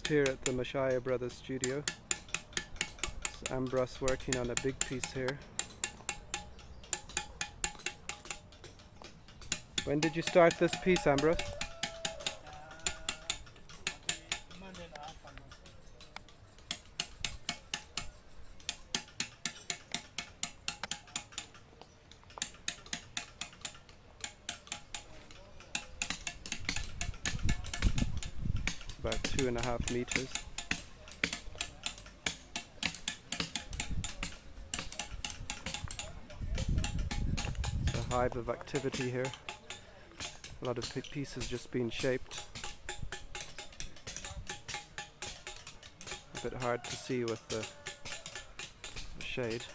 Just here at the Marasha Brothers studio. It's Ambrose working on a big piece here. When did you start this piece, Ambrose? About 2.5 meters. It's a hive of activity here. A lot of pieces just being shaped. A bit hard to see with the shade.